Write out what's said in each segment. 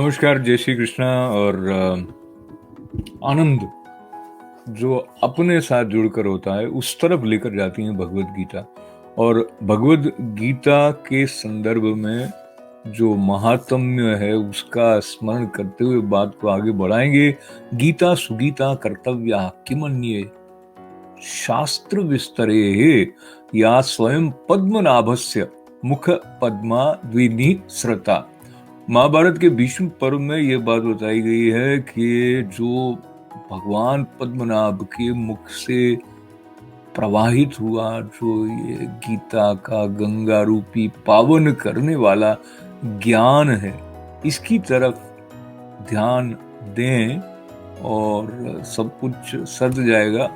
नमस्कार, जय श्री कृष्णा। और आनंद जो अपने साथ जुड़कर होता है उस तरफ लेकर जाती है भगवत गीता। और भगवत गीता के संदर्भ में जो महात्म्य है उसका स्मरण करते हुए बात को आगे बढ़ाएंगे। गीता सुगीता कर्तव्या किमन्ये शास्त्र विस्तरे या स्वयं पद्मनाभस्य मुख पद्मा द्विनिसृता। महाभारत के भीष्म पर्व में यह बात बताई गई है कि जो भगवान पद्मनाभ के मुख से प्रवाहित हुआ, जो ये गीता का गंगा रूपी पावन करने वाला ज्ञान है, इसकी तरफ ध्यान दें और सब कुछ सज जाएगा।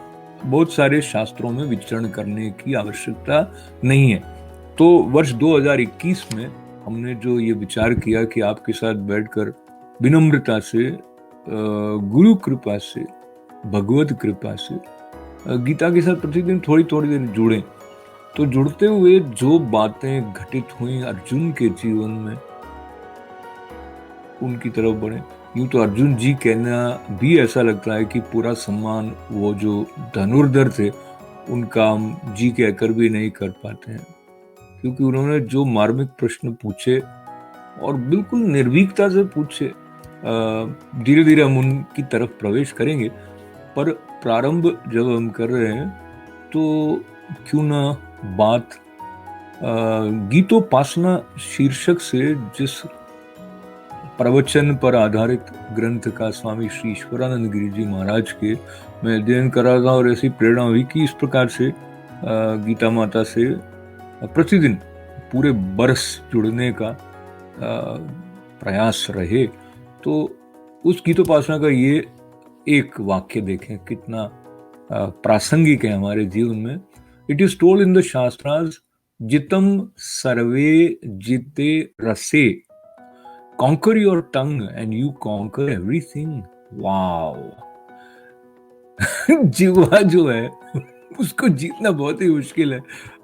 बहुत सारे शास्त्रों में विचरण करने की आवश्यकता नहीं है। तो वर्ष 2021 में हमने जो ये विचार किया कि आपके साथ बैठकर विनम्रता से, गुरु कृपा से, भगवत कृपा से गीता के साथ प्रतिदिन थोड़ी थोड़ी देर जुड़ें। तो जुड़ते हुए जो बातें घटित हुई अर्जुन के जीवन में, उनकी तरफ बढ़े। यूं तो अर्जुन जी कहना भी ऐसा लगता है कि पूरा सम्मान वो जो धनुर्धर थे उनका हम जी कहकर भी नहीं कर पाते हैं, क्योंकि उन्होंने जो मार्मिक प्रश्न पूछे और बिल्कुल निर्भीकता से पूछे। धीरे धीरे हम उनकी तरफ प्रवेश करेंगे, पर प्रारंभ जब हम कर रहे हैं तो क्यों ना बात गीतोपासना शीर्षक से जिस प्रवचन पर आधारित ग्रंथ का स्वामी श्री ईश्वरानंद गिरी जी महाराज के मैं अध्ययन कर रहा था, और ऐसी प्रेरणा हुई कि इस प्रकार से गीता माता से प्रतिदिन पूरे बरस जुड़ने का प्रयास रहे। तो उस गीतोपासना का ये एक वाक्य देखें कितना प्रासंगिक है हमारे जीवन में। It is told in the shastras, जितम सर्वे जिते रसे, conquer your tongue and you conquer everything. Wow. जीवा जो है उसको जीतना बहुत ही मुश्किल है।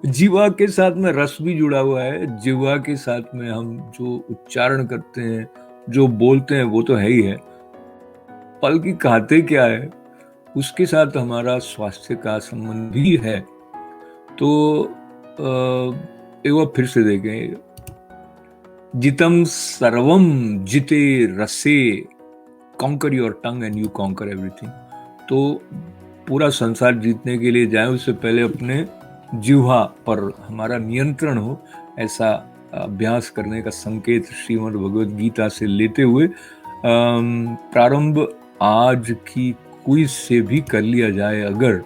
जीवा के साथ में रस भी जुड़ा हुआ है। जीवा के साथ में हम जो उच्चारण करते हैं, जो बोलते हैं, वो तो है ही है, बल्कि खाते क्या है उसके साथ हमारा स्वास्थ्य का संबंध भी है। तो एक बार फिर से देखें, जितम सर्वम जिते रसे, conquer your tongue and you conquer everything. तो पूरा संसार जीतने के लिए जाए उससे पहले अपने जिह्वा पर हमारा नियंत्रण हो, ऐसा अभ्यास करने का संकेत श्रीमद् भगवद गीता से लेते हुए प्रारंभ आज की क्विज से भी कर लिया जाए, अगर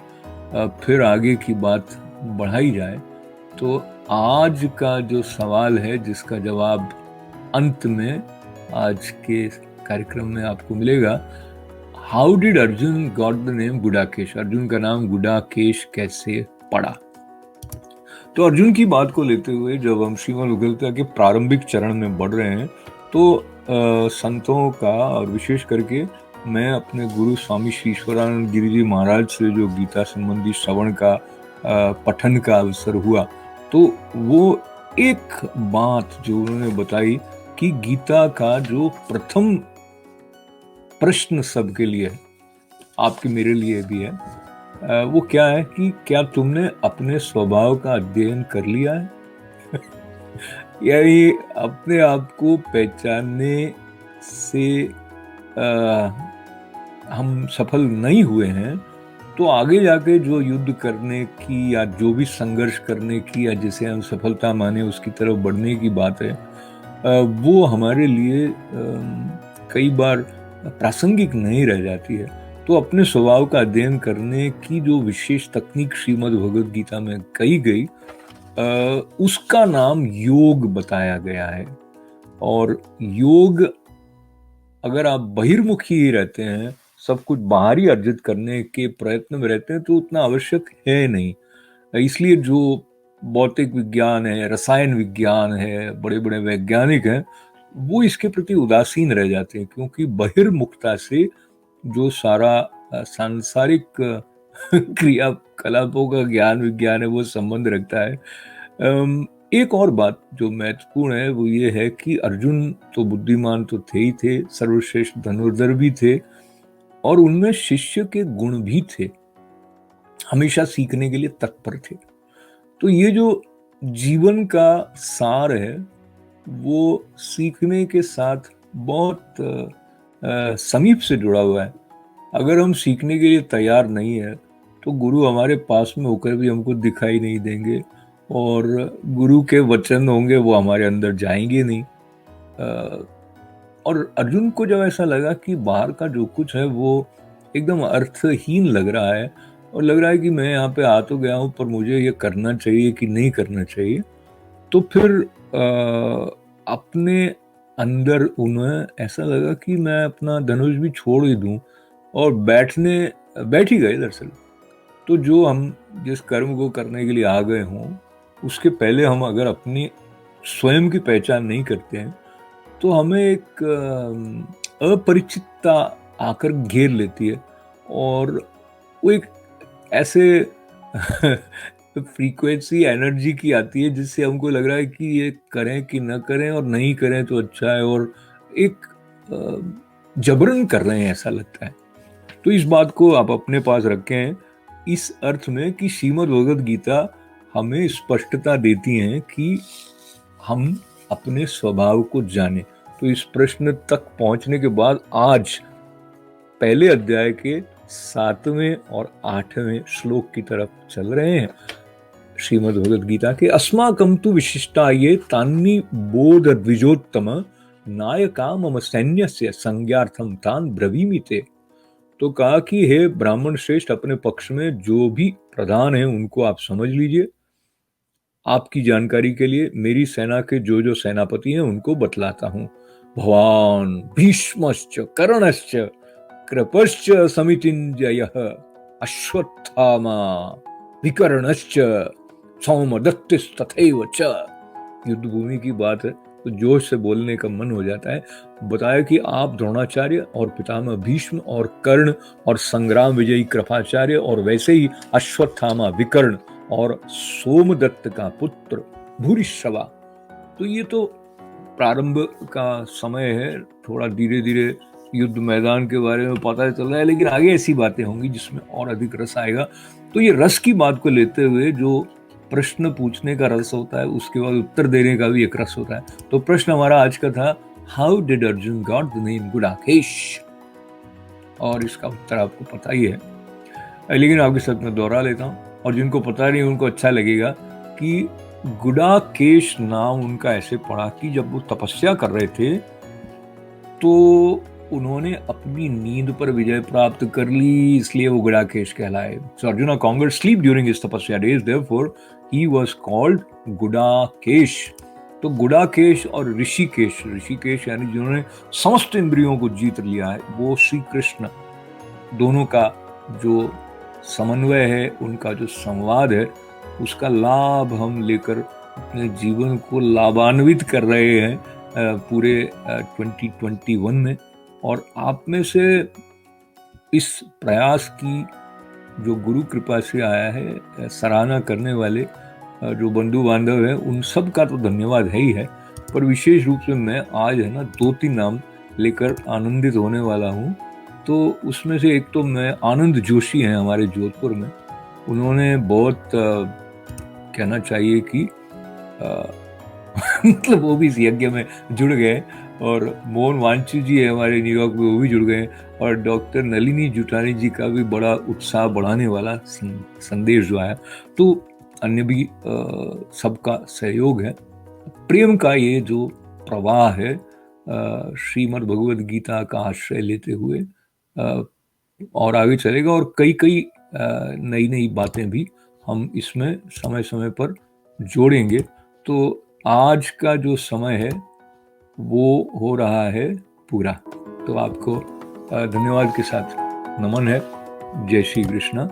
फिर आगे की बात बढ़ाई जाए। तो आज का जो सवाल है जिसका जवाब अंत में आज के कार्यक्रम में आपको मिलेगा, how did Arjun got the name Gudakesh? Arjun का नाम गुडाकेश कैसे पड़ा? तो अर्जुन की बात को लेते हुए जब हम श्रीमद् भगवद गीता के प्रारंभिक चरण में बढ़ रहे हैं तो संतों का, और विशेष करके मैं अपने गुरु स्वामी श्री ईश्वरानंद गिरी जी महाराज से जो गीता संबंधी श्रवण का पठन का अवसर हुआ, तो वो एक बात जो उन्होंने बताई कि गीता का जो प्रथम प्रश्न सबके लिए है, आपके मेरे लिए भी है, वो क्या है कि क्या तुमने अपने स्वभाव का अध्ययन कर लिया है? यानी अपने आप को पहचानने से हम सफल नहीं हुए हैं, तो आगे जाके जो युद्ध करने की या जो भी संघर्ष करने की या जिसे हम सफलता माने उसकी तरफ बढ़ने की बात है, वो हमारे लिए कई बार प्रासंगिक नहीं रह जाती है। तो अपने स्वभाव का अध्ययन करने की जो विशेष तकनीक श्रीमद् भगवद गीता में कही गई, उसका नाम योग बताया गया है। और योग, अगर आप बहिर्मुखी ही रहते हैं, सब कुछ बाहरी अर्जित करने के प्रयत्न में रहते हैं, तो उतना आवश्यक है नहीं। इसलिए जो भौतिक विज्ञान है, रसायन विज्ञान है, बड़े बड़े वैज्ञानिक हैं, वो इसके प्रति उदासीन रह जाते हैं, क्योंकि बहिर्मुखता से जो सारा सांसारिक क्रियाकलापों का ज्ञान विज्ञान है वो संबंध रखता है। एक और बात जो महत्वपूर्ण है वो ये है कि अर्जुन तो बुद्धिमान तो थे ही थे, सर्वश्रेष्ठ धनुर्धर भी थे और उनमें शिष्य के गुण भी थे, हमेशा सीखने के लिए तत्पर थे। तो ये जो जीवन का सार है वो सीखने के साथ बहुत समीप से जुड़ा हुआ है। अगर हम सीखने के लिए तैयार नहीं है तो गुरु हमारे पास में होकर भी हमको दिखाई नहीं देंगे और गुरु के वचन होंगे वो हमारे अंदर जाएंगे नहीं। और अर्जुन को जब ऐसा लगा कि बाहर का जो कुछ है वो एकदम अर्थहीन लग रहा है और लग रहा है कि मैं यहाँ पे आ तो गया हूँ पर मुझे ये करना चाहिए कि नहीं करना चाहिए, तो फिर अपने अंदर उन्हें ऐसा लगा कि मैं अपना धनुष भी छोड़ ही दूं और बैठ ही गए दरअसल। तो जो हम जिस कर्म को करने के लिए आ गए हों उसके पहले हम अगर अपनी स्वयं की पहचान नहीं करते हैं तो हमें एक अपरिचितता आकर घेर लेती है और वो एक ऐसे फ्रीक्वेंसी एनर्जी की आती है जिससे हमको लग रहा है कि ये करें कि न करें और नहीं करें तो अच्छा है और एक जबरन कर रहे हैं ऐसा लगता है। तो इस बात को आप अपने पास रखें इस अर्थ में कि श्रीमद् भगवद गीता हमें स्पष्टता देती हैं कि हम अपने स्वभाव को जाने। तो इस प्रश्न तक पहुंचने के बाद आज पहले अध्याय के 7वें और 8वें श्लोक की तरफ चल रहे हैं श्रीमद् भगवद गीता के। अस्माकं तु विशिष्टा ये तान्नि बोध द्विजोत्तम नायका मम सैन्यस्य संज्ञार्थम तान ब्रवीमि ते। तो कहा कि हे ब्राह्मण श्रेष्ठ, अपने पक्ष में जो भी प्रधान है उनको आप समझ लीजिए। आपकी जानकारी के लिए मेरी सेना के जो जो सेनापति हैं उनको बतलाता हूं। भवान भीष्मश्च कर्णश्च कृपश्च समितिञ्जयः अश्वत्थामा विकर्णश्च सौमदत्तिस्तथैव च। युद्ध भूमि की बात है तो जोश से बोलने का मन हो जाता है। बताया कि आप द्रोणाचार्य और पितामह भीष्म और कर्ण और संग्राम विजयी कृपाचार्य और वैसे ही अश्वत्थामा विकर्ण और सोमदत्त का पुत्र भूरिश्रवा। तो ये तो प्रारंभ का समय है, थोड़ा धीरे धीरे युद्ध मैदान के बारे में पता चल रहा है, लेकिन आगे ऐसी बातें होंगी जिसमें और अधिक रस आएगा। तो ये रस की बात को लेते हुए जो प्रश्न पूछने का रस होता है उसके बाद उत्तर देने का भी एक रस होता है। तो प्रश्न हमारा आज का था, how did Arjun got the name Gudakesh? और इसका उत्तर आपको पता ही है, लेकिन आपके साथ में दोहरा लेता हूँ और जिनको पता नहीं उनको अच्छा लगेगा कि गुडाकेश नाम उनका ऐसे पड़ा कि जब वो तपस्या कर रहे थे तो उन्होंने अपनी नींद पर विजय प्राप्त कर ली, इसलिए वो गुडाकेश कहलाए। सो अर्जुन कॉन्गर्ड स्लीप ड्यूरिंग हिज तपस्या days, therefore he was called Gudakesh. तो गुडाकेश और ऋषिकेश, ऋषिकेश यानी जिन्होंने समस्त इंद्रियों को जीत लिया है, वो श्री कृष्ण, दोनों का जो समन्वय है, उनका जो संवाद है, उसका लाभ हम लेकर अपने जीवन को लाभान्वित कर रहे हैं पूरे 2021 में। और आप में से इस प्रयास की जो गुरु कृपा से आया है, सराहना करने वाले जो बंधु बांधव हैं उन सब का तो धन्यवाद है ही है, पर विशेष रूप से मैं आज है ना 2-3 नाम लेकर आनंदित होने वाला हूँ। तो उसमें से एक तो मैं आनंद जोशी हैं हमारे जोधपुर में, उन्होंने बहुत कहना चाहिए कि मतलब वो भी इस यज्ञ में जुड़ गए, और मोहन वांचू जी है हमारे न्यूयॉर्क में, वो भी जुड़ गए, और डॉक्टर नलिनी जुटानी जी का भी बड़ा उत्साह बढ़ाने वाला संदेश जो आया। तो अन्य भी सबका सहयोग है। प्रेम का ये जो प्रवाह है श्रीमद् भगवद गीता का आश्रय लेते हुए और आगे चलेगा, और कई कई नई नई बातें भी हम इसमें समय समय पर जोड़ेंगे। तो आज का जो समय है वो हो रहा है पूरा। तो आपको धन्यवाद के साथ नमन है। जय श्री कृष्णा।